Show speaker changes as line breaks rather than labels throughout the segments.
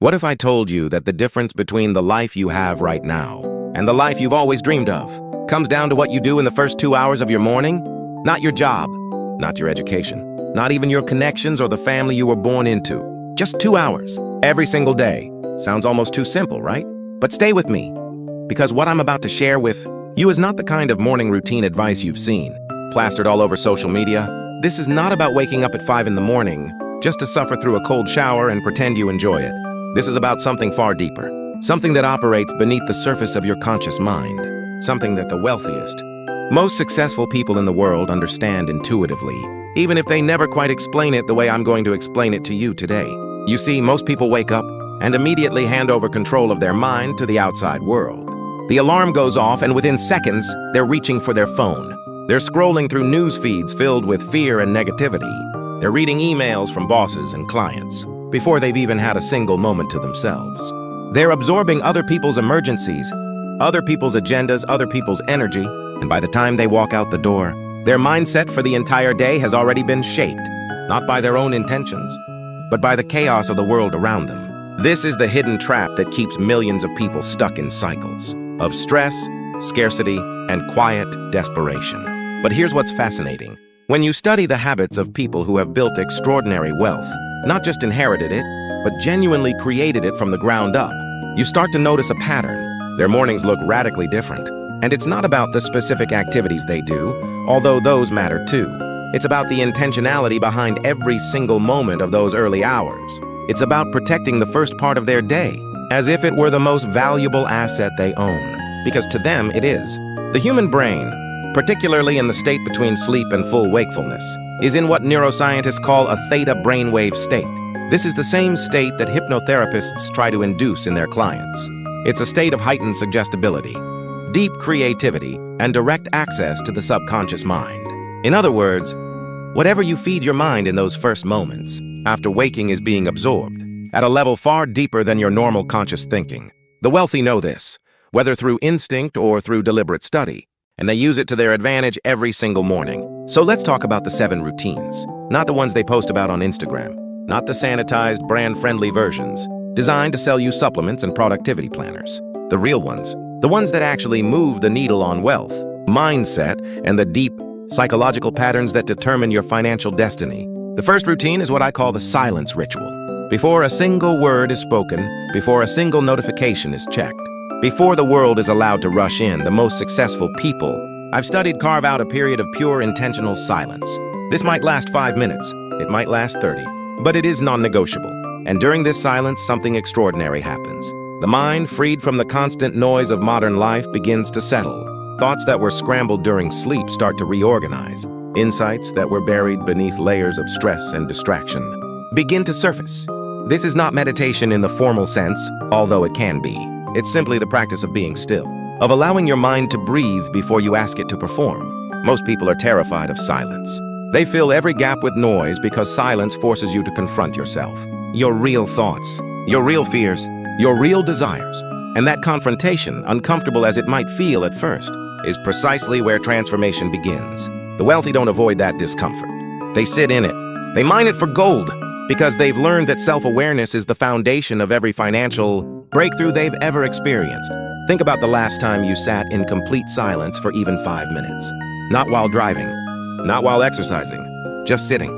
What if I told you that the difference between the life you have right now and the life you've always dreamed of comes down to what you do in the first 2 hours of your morning? Not your job, not your education, not even your connections or the family you were born into. Just 2 hours, every single day. Sounds almost too simple, right? But stay with me, because what I'm about to share with you is not the kind of morning routine advice you've seen, plastered all over social media. This is not about waking up at 5 in the morning just to suffer through a cold shower and pretend you enjoy it. This is about something far deeper, something that operates beneath the surface of your conscious mind, something that the wealthiest, most successful people in the world understand intuitively, even if they never quite explain it the way I'm going to explain it to you today. You see, most people wake up and immediately hand over control of their mind to the outside world. The alarm goes off, and within seconds, they're reaching for their phone. They're scrolling through news feeds filled with fear and negativity. They're reading emails from bosses and clients before they've even had a single moment to themselves. They're absorbing other people's emergencies, other people's agendas, other people's energy, and by the time they walk out the door, their mindset for the entire day has already been shaped, not by their own intentions, but by the chaos of the world around them. This is the hidden trap that keeps millions of people stuck in cycles of stress, scarcity, and quiet desperation. But here's what's fascinating. When you study the habits of people who have built extraordinary wealth, not just inherited it, but genuinely created it from the ground up, you start to notice a pattern. Their mornings look radically different. And it's not about the specific activities they do, although those matter too. It's about the intentionality behind every single moment of those early hours. It's about protecting the first part of their day, as if it were the most valuable asset they own. Because to them, it is. The human brain, particularly in the state between sleep and full wakefulness, is in what neuroscientists call a theta brainwave state. This is the same state that hypnotherapists try to induce in their clients. It's a state of heightened suggestibility, deep creativity, and direct access to the subconscious mind. In other words, whatever you feed your mind in those first moments, after waking, is being absorbed at a level far deeper than your normal conscious thinking. The wealthy know this, whether through instinct or through deliberate study, and they use it to their advantage every single morning. So let's talk about the 7 routines, not the ones they post about on Instagram, not the sanitized, brand-friendly versions, designed to sell you supplements and productivity planners. The real ones, the ones that actually move the needle on wealth, mindset, and the deep psychological patterns that determine your financial destiny. The first routine is what I call the silence ritual. Before a single word is spoken, before a single notification is checked, before the world is allowed to rush in, the most successful people I've studied carve out a period of pure intentional silence. This might last 5 minutes, it might last 30, but it is non-negotiable. And during this silence, something extraordinary happens. The mind, freed from the constant noise of modern life, begins to settle. Thoughts that were scrambled during sleep start to reorganize. Insights that were buried beneath layers of stress and distraction begin to surface. This is not meditation in the formal sense, although it can be. It's simply the practice of being still, of allowing your mind to breathe before you ask it to perform. Most people are terrified of silence. They fill every gap with noise because silence forces you to confront yourself, your real thoughts, your real fears, your real desires. And that confrontation, uncomfortable as it might feel at first, is precisely where transformation begins. The wealthy don't avoid that discomfort. They sit in it. They mine it for gold because they've learned that self-awareness is the foundation of every financial breakthrough they've ever experienced. Think about the last time you sat in complete silence for even 5 minutes. Not while driving, not while exercising, just sitting,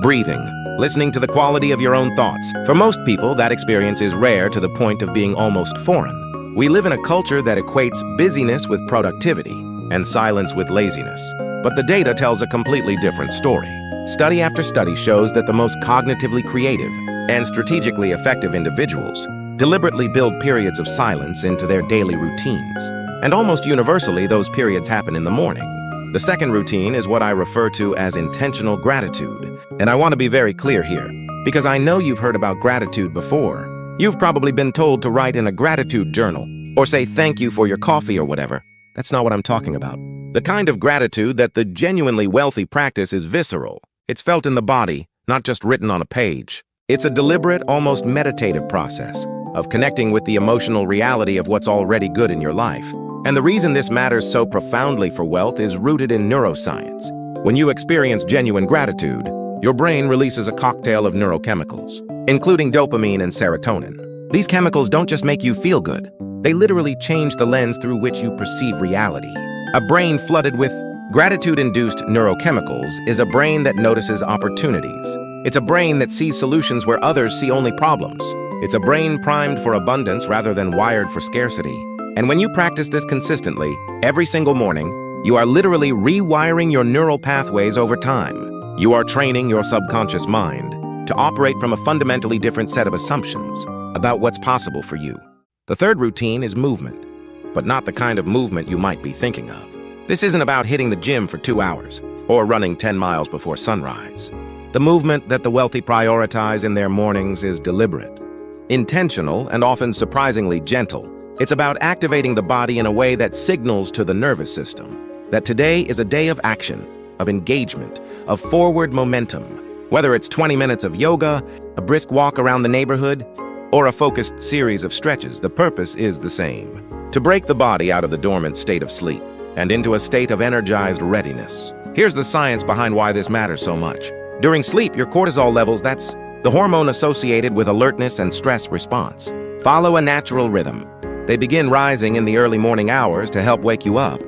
breathing, listening to the quality of your own thoughts. For most people, that experience is rare to the point of being almost foreign. We live in a culture that equates busyness with productivity and silence with laziness. But the data tells a completely different story. Study after study shows that the most cognitively creative and strategically effective individuals deliberately build periods of silence into their daily routines. And almost universally, those periods happen in the morning. The second routine is what I refer to as intentional gratitude. And I want to be very clear here, because I know you've heard about gratitude before. You've probably been told to write in a gratitude journal or say thank you for your coffee or whatever. That's not what I'm talking about. The kind of gratitude that the genuinely wealthy practice is visceral. It's felt in the body, not just written on a page. It's a deliberate, almost meditative process of connecting with the emotional reality of what's already good in your life. And the reason this matters so profoundly for wealth is rooted in neuroscience. When you experience genuine gratitude, your brain releases a cocktail of neurochemicals, including dopamine and serotonin. These chemicals don't just make you feel good. They literally change the lens through which you perceive reality. A brain flooded with gratitude-induced neurochemicals is a brain that notices opportunities. It's a brain that sees solutions where others see only problems. It's a brain primed for abundance rather than wired for scarcity. And when you practice this consistently, every single morning, you are literally rewiring your neural pathways over time. You are training your subconscious mind to operate from a fundamentally different set of assumptions about what's possible for you. The third routine is movement, but not the kind of movement you might be thinking of. This isn't about hitting the gym for 2 hours or running 10 miles before sunrise. The movement that the wealthy prioritize in their mornings is deliberate, intentional, and often surprisingly gentle. It's about activating the body in a way that signals to the nervous system that today is a day of action, of engagement, of forward momentum. Whether it's 20 minutes of yoga, a brisk walk around the neighborhood, or a focused series of stretches, the purpose is the same: to break the body out of the dormant state of sleep and into a state of energized readiness. Here's the science behind why this matters so much. During sleep, your cortisol levels, that's the hormone associated with alertness and stress response, follow a natural rhythm. They begin rising in the early morning hours to help wake you up,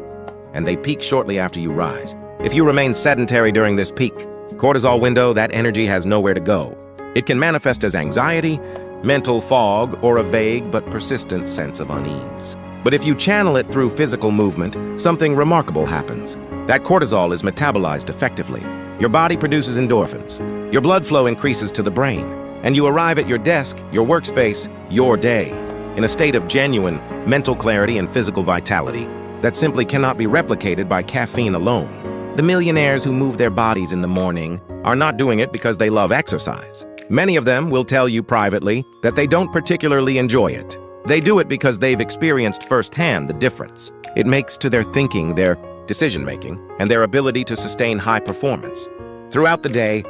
and they peak shortly after you rise. If you remain sedentary during this peak cortisol window, that energy has nowhere to go. It can manifest as anxiety, mental fog, or a vague but persistent sense of unease. But if you channel it through physical movement, something remarkable happens. That cortisol is metabolized effectively. Your body produces endorphins. Your blood flow increases to the brain, and you arrive at your desk, your workspace, your day, in a state of genuine mental clarity and physical vitality that simply cannot be replicated by caffeine alone. The millionaires who move their bodies in the morning are not doing it because they love exercise. Many of them will tell you privately that they don't particularly enjoy it. They do it because they've experienced firsthand the difference it makes to their thinking, their decision-making, and their ability to sustain high performance. Throughout the day,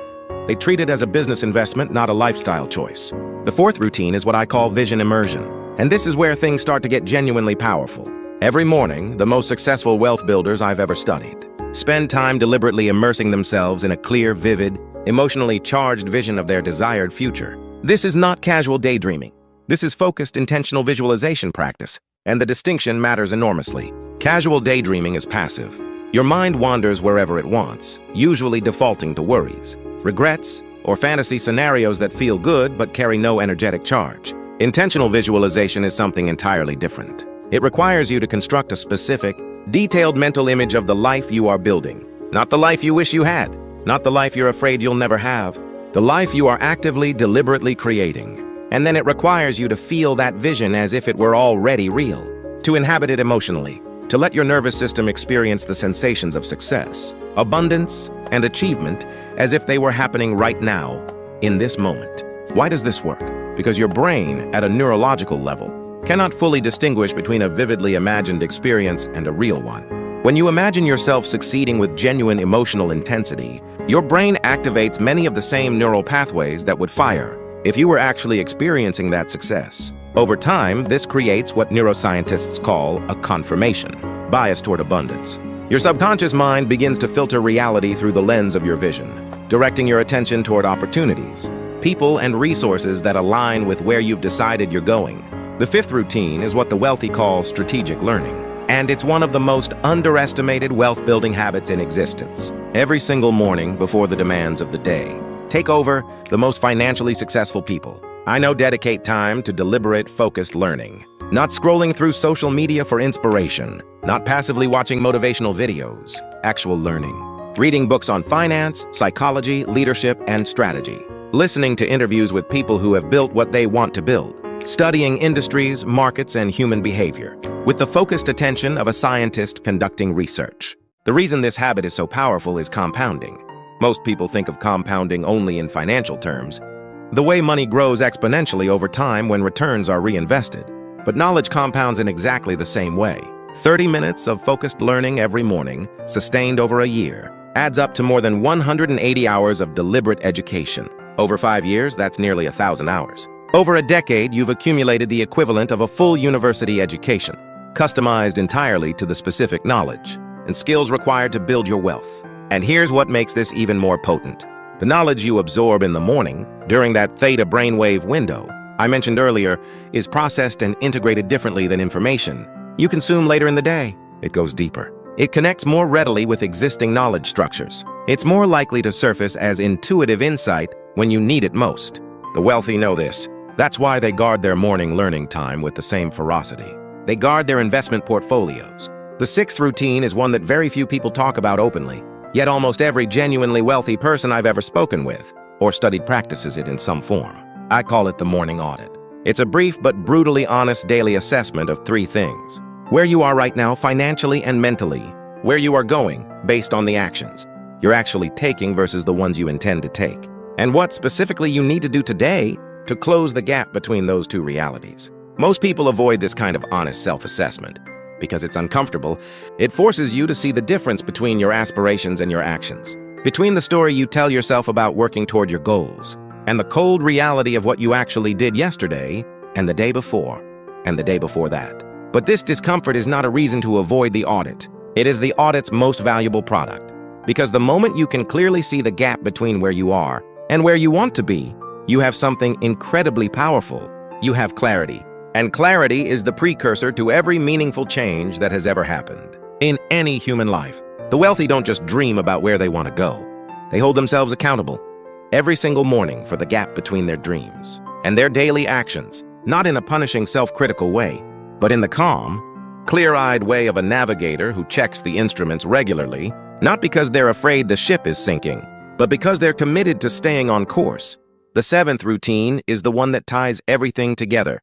they treat it as a business investment, not a lifestyle choice. The fourth routine is what I call vision immersion, and this is where things start to get genuinely powerful. Every morning, the most successful wealth builders I've ever studied spend time deliberately immersing themselves in a clear, vivid, emotionally charged vision of their desired future. This is not casual daydreaming. This is focused, intentional visualization practice, and the distinction matters enormously. Casual daydreaming is passive. Your mind wanders wherever it wants, usually defaulting to worries, regrets, or fantasy scenarios that feel good but carry no energetic charge. Intentional visualization is something entirely different. It requires you to construct a specific, detailed mental image of the life you are building. Not the life you wish you had, not the life you're afraid you'll never have, the life you are actively, deliberately creating. And then it requires you to feel that vision as if it were already real, to inhabit it emotionally, to let your nervous system experience the sensations of success, abundance, and achievement as if they were happening right now, in this moment. Why does this work? Because your brain, at a neurological level, cannot fully distinguish between a vividly imagined experience and a real one. When you imagine yourself succeeding with genuine emotional intensity, your brain activates many of the same neural pathways that would fire if you were actually experiencing that success. Over time, this creates what neuroscientists call a confirmation bias toward abundance. Your subconscious mind begins to filter reality through the lens of your vision, directing your attention toward opportunities, people, and resources that align with where you've decided you're going. The fifth routine is what the wealthy call strategic learning, and it's one of the most underestimated wealth-building habits in existence. Every single morning before the demands of the day take over, the most financially successful people I know dedicate time to deliberate, focused learning. Not scrolling through social media for inspiration, not passively watching motivational videos, actual learning. Reading books on finance, psychology, leadership, and strategy. Listening to interviews with people who have built what they want to build. Studying industries, markets, and human behavior, with the focused attention of a scientist conducting research. The reason this habit is so powerful is compounding. Most people think of compounding only in financial terms, the way money grows exponentially over time when returns are reinvested. But knowledge compounds in exactly the same way. 30 minutes of focused learning every morning, sustained over a year, adds up to more than 180 hours of deliberate education. Over 5 years, that's nearly 1,000 hours. Over a decade, you've accumulated the equivalent of a full university education, customized entirely to the specific knowledge and skills required to build your wealth. And here's what makes this even more potent. The knowledge you absorb in the morning, during that theta brainwave window, I mentioned earlier, is processed and integrated differently than information you consume later in the day. It goes deeper. It connects more readily with existing knowledge structures. It's more likely to surface as intuitive insight when you need it most. The wealthy know this. That's why they guard their morning learning time with the same ferocity. They guard their investment portfolios. The sixth routine is one that very few people talk about openly, yet almost every genuinely wealthy person I've ever spoken with or studied practices it in some form. I call it the morning audit. It's a brief but brutally honest daily assessment of three things: where you are right now financially and mentally, where you are going based on the actions you're actually taking versus the ones you intend to take, and what specifically you need to do today to close the gap between those two realities. Most people avoid this kind of honest self-assessment because it's uncomfortable. It forces you to see the difference between your aspirations and your actions, between the story you tell yourself about working toward your goals and the cold reality of what you actually did yesterday and the day before and the day before that. But this discomfort is not a reason to avoid the audit. It is the audit's most valuable product, because the moment you can clearly see the gap between where you are and where you want to be, you have something incredibly powerful. You have clarity. And clarity is the precursor to every meaningful change that has ever happened in any human life. The wealthy don't just dream about where they want to go. They hold themselves accountable every single morning for the gap between their dreams and their daily actions, not in a punishing, self-critical way, but in the calm, clear-eyed way of a navigator who checks the instruments regularly, not because they're afraid the ship is sinking, but because they're committed to staying on course. The seventh routine is the one that ties everything together.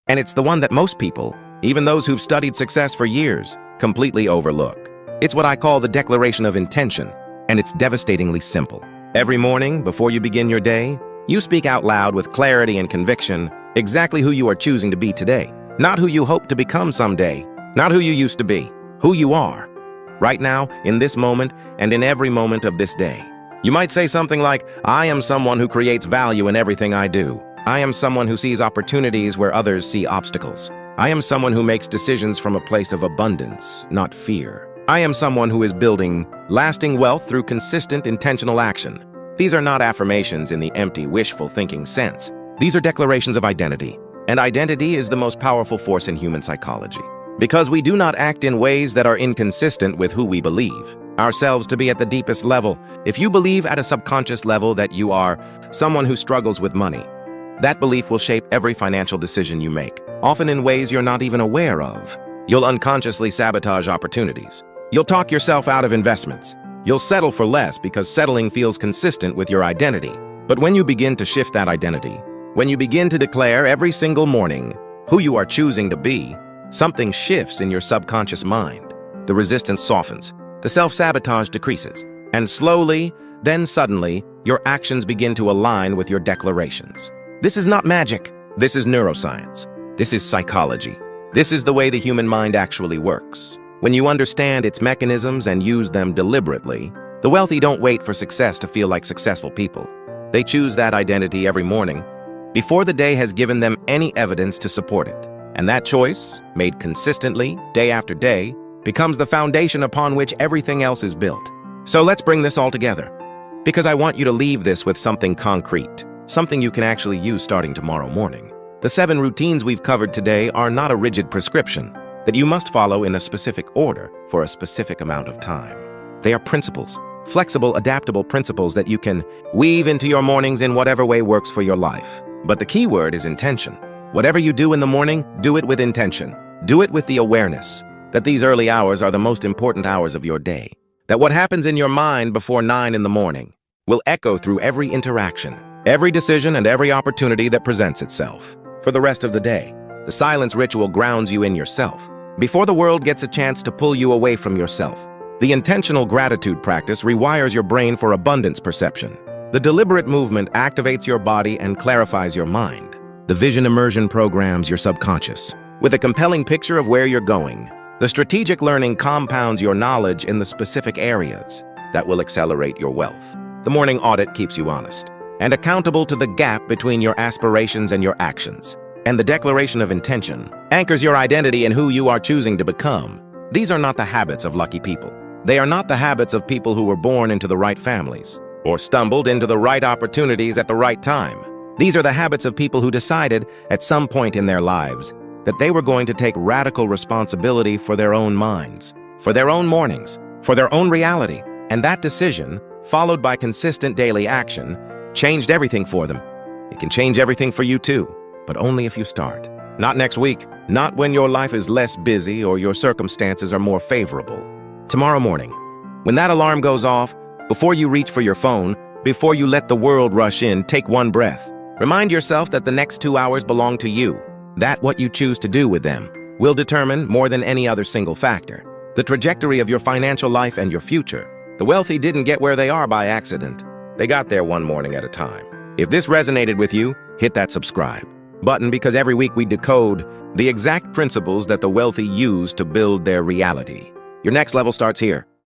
And it's the one that most people, even those who've studied success for years, completely overlook. It's what I call the declaration of intention, and it's devastatingly simple. Every morning, before you begin your day, you speak out loud with clarity and conviction exactly who you are choosing to be today. Not who you hope to become someday, not who you used to be, who you are. Right now, in this moment, and in every moment of this day. You might say something like, I am someone who creates value in everything I do. I am someone who sees opportunities where others see obstacles. I am someone who makes decisions from a place of abundance, not fear. I am someone who is building lasting wealth through consistent, intentional action. These are not affirmations in the empty, wishful thinking sense. These are declarations of identity. And identity is the most powerful force in human psychology. Because we do not act in ways that are inconsistent with who we believe ourselves to be at the deepest level. If you believe at a subconscious level that you are someone who struggles with money, that belief will shape every financial decision you make, often in ways you're not even aware of. You'll unconsciously sabotage opportunities. You'll talk yourself out of investments. You'll settle for less because settling feels consistent with your identity. But when you begin to shift that identity, when you begin to declare every single morning who you are choosing to be, something shifts in your subconscious mind. The resistance softens, the self-sabotage decreases, and slowly, then suddenly, your actions begin to align with your declarations. This is not magic. This is neuroscience. This is psychology. This is the way the human mind actually works. When you understand its mechanisms and use them deliberately, the wealthy don't wait for success to feel like successful people. They choose that identity every morning, before the day has given them any evidence to support it. And that choice, made consistently, day after day, becomes the foundation upon which everything else is built. So let's bring this all together, because I want you to leave this with something concrete, something you can actually use starting tomorrow morning. The 7 routines we've covered today are not a rigid prescription that you must follow in a specific order for a specific amount of time. They are principles, flexible, adaptable principles that you can weave into your mornings in whatever way works for your life. But the key word is intention. Whatever you do in the morning, do it with intention. Do it with the awareness that these early hours are the most important hours of your day. That what happens in your mind before 9 in the morning will echo through every interaction, every decision, and every opportunity that presents itself. For the rest of the day, the silence ritual grounds you in yourself. Before the world gets a chance to pull you away from yourself, the intentional gratitude practice rewires your brain for abundance perception. The deliberate movement activates your body and clarifies your mind. The vision immersion programs your subconscious with a compelling picture of where you're going. The strategic learning compounds your knowledge in the specific areas that will accelerate your wealth. The morning audit keeps you honest and accountable to the gap between your aspirations and your actions. And the declaration of intention anchors your identity in who you are choosing to become. These are not the habits of lucky people. They are not the habits of people who were born into the right families or stumbled into the right opportunities at the right time. These are the habits of people who decided, at some point in their lives, that they were going to take radical responsibility for their own minds, for their own mornings, for their own reality. And that decision, followed by consistent daily action, changed everything for them. It can change everything for you too, but only if you start. Not next week, not when your life is less busy or your circumstances are more favorable. Tomorrow morning, when that alarm goes off, before you reach for your phone, before you let the world rush in, take one breath. Remind yourself that the next 2 hours belong to you. That what you choose to do with them will determine, more than any other single factor, the trajectory of your financial life and your future. The wealthy didn't get where they are by accident. They got there one morning at a time. If this resonated with you, hit that subscribe button, because every week we decode the exact principles that the wealthy use to build their reality. Your next level starts here.